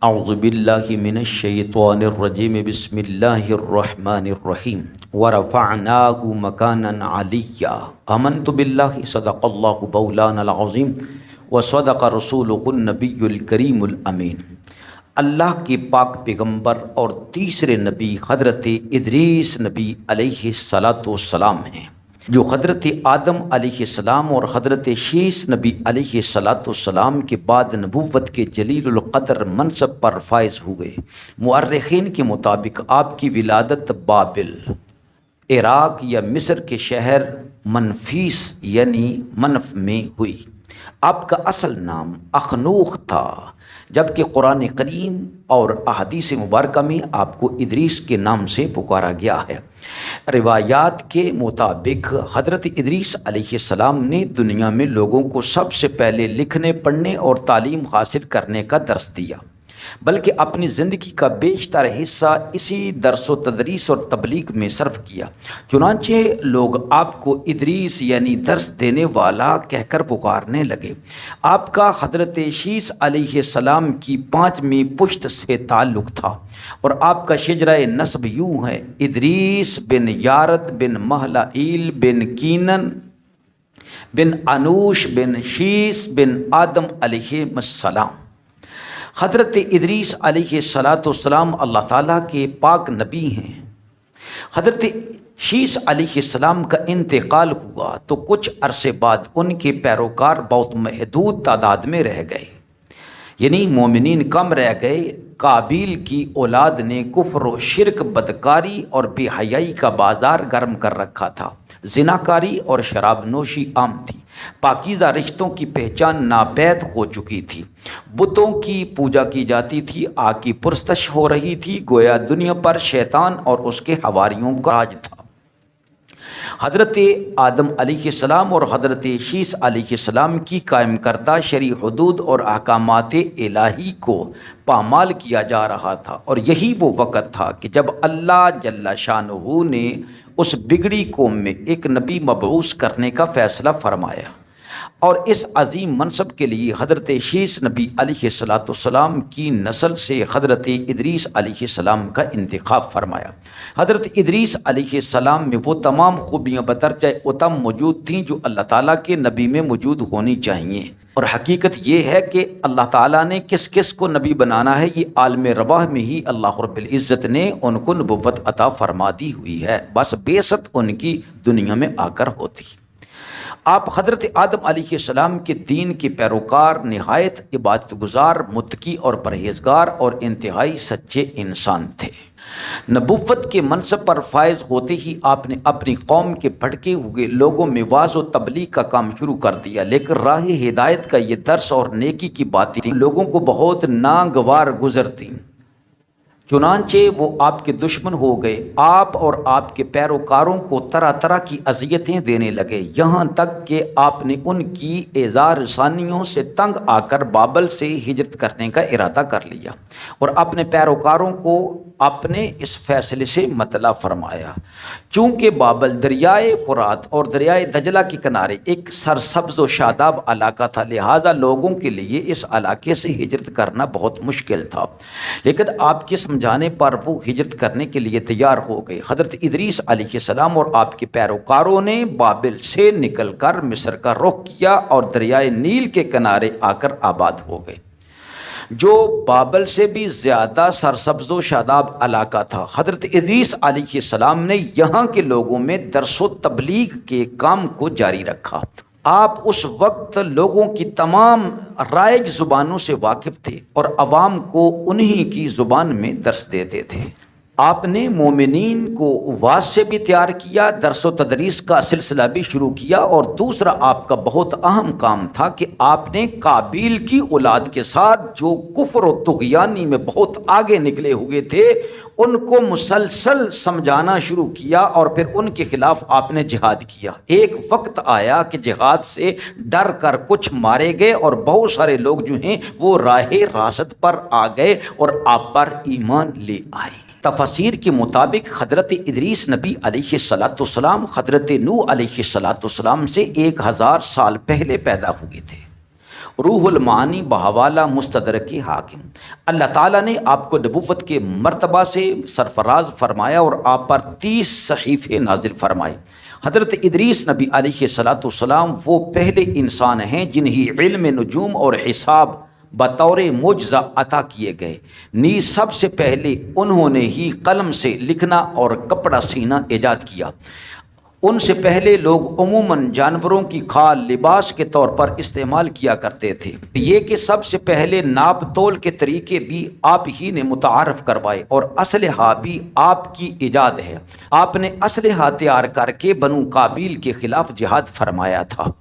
اعوذ باللہ من الشیطان الرجیم بسم اللہ الرحمن الرحیم ورفعناہ مکانا علیہ آمنت باللہ صدق اللہ مولانا العظیم وصدق رسولہ النبی الکریم الامین۔ اللہ کے پاک پیغمبر اور تیسرے نبی حضرت ادریس نبی علیہ السلام ہیں، جو حضرت آدم علیہ السلام اور حضرت شیس نبی علیہ السلام کے بعد نبوت کے جلیل القدر منصب پر فائز ہوئے۔ مورخین کے مطابق آپ کی ولادت بابل، عراق یا مصر کے شہر منفیس یعنی منف میں ہوئی۔ آپ کا اصل نام اخنوخ تھا، جبکہ قرآن کریم اور احادیث مبارکہ میں آپ کو ادریس کے نام سے پکارا گیا ہے۔ روایات کے مطابق حضرت ادریس علیہ السلام نے دنیا میں لوگوں کو سب سے پہلے لکھنے پڑھنے اور تعلیم حاصل کرنے کا درس دیا، بلکہ اپنی زندگی کا بیشتر حصہ اسی درس و تدریس اور تبلیغ میں صرف کیا۔ چنانچہ لوگ آپ کو ادریس یعنی درس دینے والا کہہ کر پکارنے لگے۔ آپ کا حضرت شیس علیہ السلام کی 5ویں پشت سے تعلق تھا، اور آپ کا شجرہ نسب یوں ہے: ادریس بن یارد بن مہلائیل بن کینن بن انوش بن شیس بن آدم علیہ السلام۔ حضرت ادریس علیہ السلام اللہ تعالیٰ کے پاک نبی ہیں۔ حضرت شیس علیہ السلام کا انتقال ہوا تو کچھ عرصے بعد ان کے پیروکار بہت محدود تعداد میں رہ گئے، یعنی مومنین کم رہ گئے۔ قابیل کی اولاد نے کفر و شرک، بدکاری اور بے حیائی کا بازار گرم کر رکھا تھا۔ زناکاری اور شراب نوشی عام تھی۔ پاکیزہ رشتوں کی پہچان ناپید ہو چکی تھی۔ بتوں کی پوجا کی جاتی تھی، آگ کی پرستش ہو رہی تھی، گویا دنیا پر شیطان اور اس کے حواریوں کا راج تھا۔ حضرت آدم علیہ السلام اور حضرت شیس علیہ السلام کی قائم کردہ شرعی حدود اور احکامات الہی کو پامال کیا جا رہا تھا، اور یہی وہ وقت تھا کہ جب اللہ جل شانہ نے اس بگڑی قوم میں ایک نبی مبعوث کرنے کا فیصلہ فرمایا، اور اس عظیم منصب کے لیے حضرت شیس نبی علیہ السلام کی نسل سے حضرت ادریس علیہ السلام کا انتخاب فرمایا۔ حضرت ادریس علیہ السلام میں وہ تمام خوبیاں بدرجہ اتم موجود تھیں جو اللہ تعالیٰ کے نبی میں موجود ہونی چاہیے، اور حقیقت یہ ہے کہ اللہ تعالیٰ نے کس کس کو نبی بنانا ہے، یہ عالم رواح میں ہی اللہ رب العزت نے ان کو نبوت عطا فرما دی ہوئی ہے، بس بعثت ان کی دنیا میں آ کر ہوتی۔ آپ حضرت آدم علیہ السلام کے دین کے پیروکار، نہایت عبادت گزار، متقی اور پرہیزگار اور انتہائی سچے انسان تھے۔ نبوت کے منصب پر فائز ہوتے ہی آپ نے اپنی قوم کے بھٹکے ہوئے لوگوں میں واعظ و تبلیغ کا کام شروع کر دیا، لیکن راہ ہدایت کا یہ درس اور نیکی کی باتیں لوگوں کو بہت ناگوار گزرتیں، چنانچہ وہ آپ کے دشمن ہو گئے۔ آپ اور آپ کے پیروکاروں کو طرح طرح کی اذیتیں دینے لگے، یہاں تک کہ آپ نے ان کی ایذا رسانیوں سے تنگ آ کر بابل سے ہجرت کرنے کا ارادہ کر لیا، اور اپنے پیروکاروں کو اپنے اس فیصلے سے مطلع فرمایا۔ چونکہ بابل دریائے فرات اور دریائے دجلہ کے کنارے ایک سرسبز و شاداب علاقہ تھا، لہٰذا لوگوں کے لیے اس علاقے سے ہجرت کرنا بہت مشکل تھا، لیکن آپ کے سمجھانے پر وہ ہجرت کرنے کے لیے تیار ہو گئے۔ حضرت ادریس علیہ السلام اور آپ کے پیروکاروں نے بابل سے نکل کر مصر کا رخ کیا اور دریائے نیل کے کنارے آ کر آباد ہو گئے، جو بابل سے بھی زیادہ سرسبز و شاداب علاقہ تھا۔ حضرت ادریس علیہ السلام نے یہاں کے لوگوں میں درس و تبلیغ کے کام کو جاری رکھا۔ آپ اس وقت لوگوں کی تمام رائج زبانوں سے واقف تھے اور عوام کو انہی کی زبان میں درس دیتے تھے۔ آپ نے مومنین کو واعظ سے بھی تیار کیا، درس و تدریس کا سلسلہ بھی شروع کیا، اور دوسرا آپ کا بہت اہم کام تھا کہ آپ نے قابیل کی اولاد کے ساتھ جو کفر و طغیانی میں بہت آگے نکلے ہوئے تھے ان کو مسلسل سمجھانا شروع کیا، اور پھر ان کے خلاف آپ نے جہاد کیا۔ ایک وقت آیا کہ جہاد سے ڈر کر کچھ مارے گئے، اور بہت سارے لوگ جو ہیں وہ راہ راست پر آ گئے اور آپ پر ایمان لے آئے۔ تفاسیر کے مطابق حضرت ادریس نبی علیہ السلام حضرت نوح علیہ السلام سے 1000 سال پہلے پیدا ہوئے تھے۔ روح المعانی بحوالہ مستدرک حاکم۔ اللہ تعالیٰ نے آپ کو نبوت کے مرتبہ سے سرفراز فرمایا اور آپ پر 30 صحیفے نازل فرمائے۔ حضرت ادریس نبی علیہ السلام وہ پہلے انسان ہیں جنہیں علم نجوم اور حساب بطور معجزہ عطا کیے گئے۔ نیز سب سے پہلے انہوں نے ہی قلم سے لکھنا اور کپڑا سینا ایجاد کیا۔ ان سے پہلے لوگ عموماً جانوروں کی کھال لباس کے طور پر استعمال کیا کرتے تھے۔ یہ کہ سب سے پہلے ناپ تول کے طریقے بھی آپ ہی نے متعارف کروائے اور اسلحہ بھی آپ کی ایجاد ہے۔ آپ نے اسلحہ تیار کر کے بنو قابیل کے خلاف جہاد فرمایا تھا۔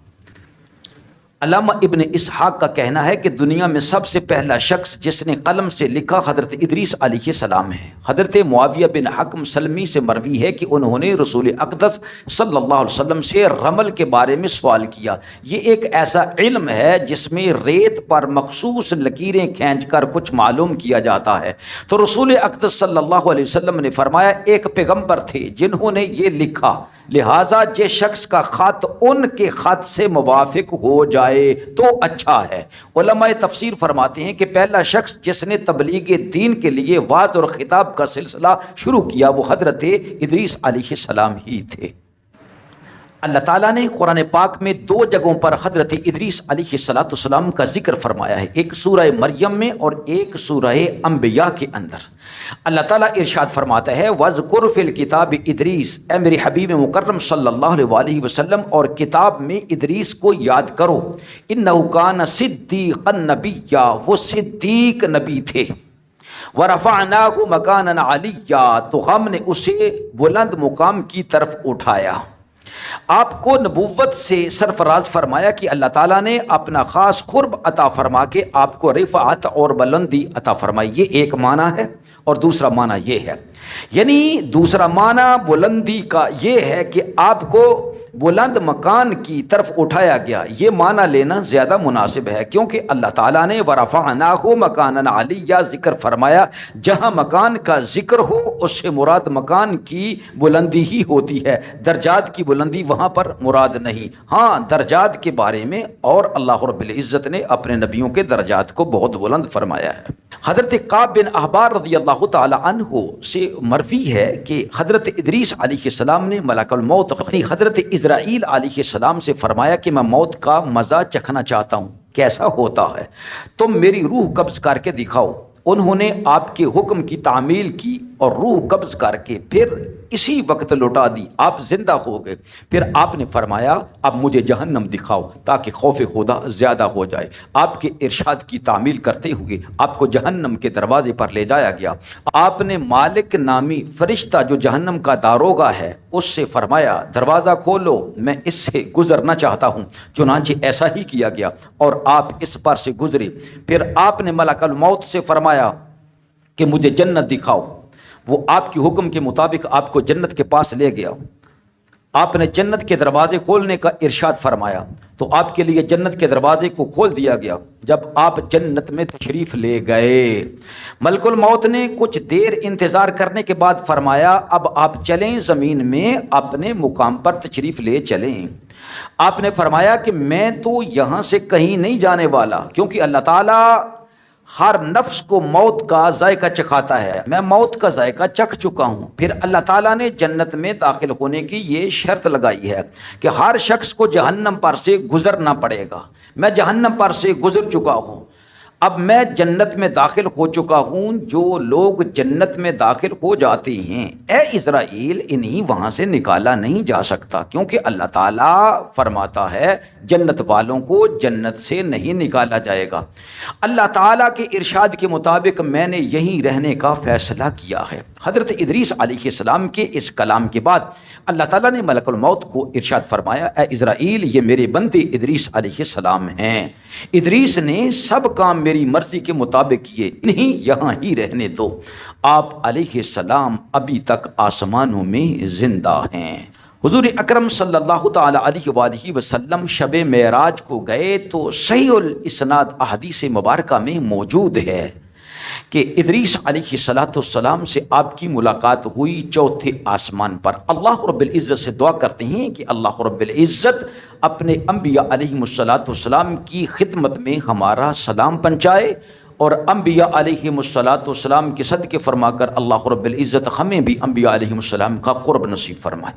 علامہ ابن اسحاق کا کہنا ہے کہ دنیا میں سب سے پہلا شخص جس نے قلم سے لکھا حضرت ادریس علیہ السلام ہے۔ حضرت معاویہ بن حکم سلمی سے مروی ہے کہ انہوں نے رسول اقدس صلی اللہ علیہ وسلم سے رمل کے بارے میں سوال کیا۔ یہ ایک ایسا علم ہے جس میں ریت پر مخصوص لکیریں کھینچ کر کچھ معلوم کیا جاتا ہے۔ تو رسول اقدس صلی اللہ علیہ وسلم نے فرمایا ایک پیغمبر تھے جنہوں نے یہ لکھا، لہٰذا جس شخص کا خط ان کے خط سے موافق ہو جائے تو اچھا ہے۔ علماء تفسیر فرماتے ہیں کہ پہلا شخص جس نے تبلیغ دین کے لیے وعظ اور خطاب کا سلسلہ شروع کیا وہ حضرت ادریس علیہ السلام ہی تھے۔ اللہ تعالیٰ نے قرآن پاک میں 2 جگہوں پر حضرت ادریس علیہ السلام کا ذکر فرمایا ہے، ایک سورہ مریم میں اور ایک سورہ انبیاء کے اندر۔ اللہ تعالیٰ ارشاد فرماتا ہے وَاذْكُرْ فِي الْكِتَابِ ادریس، اے میرے حبیب مکرم صلی اللہ علیہ وسلم اور کتاب میں ادریس کو یاد کرو، اِنَّهُ كَانَ صِدِّيقًا نَبِيًّا، وہ صدیق نبی تھے۔ وَرَفَعْنَاهُ مَكَانًا عَلِيًّا، تو ہم نے اسے بلند مقام کی طرف اٹھایا۔ آپ کو نبوت سے سرفراز فرمایا کہ اللہ تعالیٰ نے اپنا خاص قرب عطا فرما کے آپ کو رفعت اور بلندی عطا فرمائی۔ یہ ایک معنی ہے اور دوسرا معنی یہ ہے، یعنی دوسرا معنی بلندی کا یہ ہے کہ آپ کو بلند مکان کی طرف اٹھایا گیا۔ یہ معنی لینا زیادہ مناسب ہے کیونکہ اللہ تعالیٰ نے وَرَفَعْنَاهُ مَكَانًا عَلِيًّا ذکر فرمایا، جہاں مکان کا ذکر ہو اس سے مراد مکان کی بلندی ہی ہوتی ہے، درجات کی بلندی وہاں پر مراد نہیں۔ ہاں درجات کے بارے میں اور اللہ رب العزت نے اپنے نبیوں کے درجات کو بہت بلند فرمایا ہے۔ حضرت قعب بن احبار رضی اللہ تعالی عنہ سے مروی ہے کہ حضرت ادریس علیہ السلام نے ملک الموت حضرت اسرائیل علیہ السلام سے فرمایا کہ میں موت کا مزہ چکھنا چاہتا ہوں، کیسا ہوتا ہے، تم میری روح قبض کر کے دکھاؤ۔ انہوں نے آپ کے حکم کی تعمیل کی اور روح قبض کر کے پھر اسی وقت لوٹا دی، آپ زندہ ہو گئے۔ پھر آپ نے فرمایا اب مجھے جہنم دکھاؤ تاکہ خوف خدا زیادہ ہو جائے۔ آپ کے ارشاد کی تعمیل کرتے ہوئے آپ کو جہنم کے دروازے پر لے جایا گیا۔ آپ نے مالک نامی فرشتہ جو جہنم کا داروغہ ہے اس سے فرمایا دروازہ کھولو، میں اس سے گزرنا چاہتا ہوں۔ چنانچہ ایسا ہی کیا گیا اور آپ اس پر سے گزرے۔ پھر آپ نے ملک الموت سے فرمایا کہ مجھے جنت دکھاؤ۔ وہ آپ کے حکم کے مطابق آپ کو جنت کے پاس لے گیا۔ آپ نے جنت کے دروازے کھولنے کا ارشاد فرمایا تو آپ کے لیے جنت کے دروازے کو کھول دیا گیا۔ جب آپ جنت میں تشریف لے گئے، ملک الموت نے کچھ دیر انتظار کرنے کے بعد فرمایا اب آپ چلیں، زمین میں اپنے مقام پر تشریف لے چلیں۔ آپ نے فرمایا کہ میں تو یہاں سے کہیں نہیں جانے والا، کیونکہ اللہ تعالیٰ ہر نفس کو موت کا ذائقہ چکھاتا ہے، میں موت کا ذائقہ چکھ چکا ہوں۔ پھر اللہ تعالیٰ نے جنت میں داخل ہونے کی یہ شرط لگائی ہے کہ ہر شخص کو جہنم پر سے گزرنا پڑے گا۔ میں جہنم پر سے گزر چکا ہوں، اب میں جنت میں داخل ہو چکا ہوں۔ جو لوگ جنت میں داخل ہو جاتے ہیں اے اسرائیل، انہیں وہاں سے نکالا نہیں جا سکتا، کیونکہ اللہ تعالیٰ فرماتا ہے جنت والوں کو جنت سے نہیں نکالا جائے گا۔ اللہ تعالیٰ کے ارشاد کے مطابق میں نے یہیں رہنے کا فیصلہ کیا ہے۔ حضرت ادریس علیہ السلام کے اس کلام کے بعد اللہ تعالیٰ نے ملک الموت کو ارشاد فرمایا اے اسرائیل، یہ میرے بندے ادریس علیہ السلام ہیں۔ ادریس نے سب کام میری مرضی کے مطابق کیے، انہیں یہاں ہی رہنے دو۔ آپ علیہ السلام ابھی تک آسمانوں میں زندہ ہیں۔ حضور اکرم صلی اللہ تعالی علیہ وآلہ وسلم شب معراج کو گئے تو صحیح الاسناد احادیث مبارکہ میں موجود ہے کہ ادریس علیہ السلام سے آپ کی ملاقات ہوئی چوتھے آسمان پر۔ اللہ رب العزت سے دعا کرتے ہیں کہ اللہ رب العزت اپنے انبیاء علیہ السلام کی خدمت میں ہمارا سلام پہنچائے، اور انبیاء علیہ السلام کے صدقے فرما کر اللہ رب العزت ہمیں بھی انبیاء علیہ السلام کا قرب نصیب فرمائے۔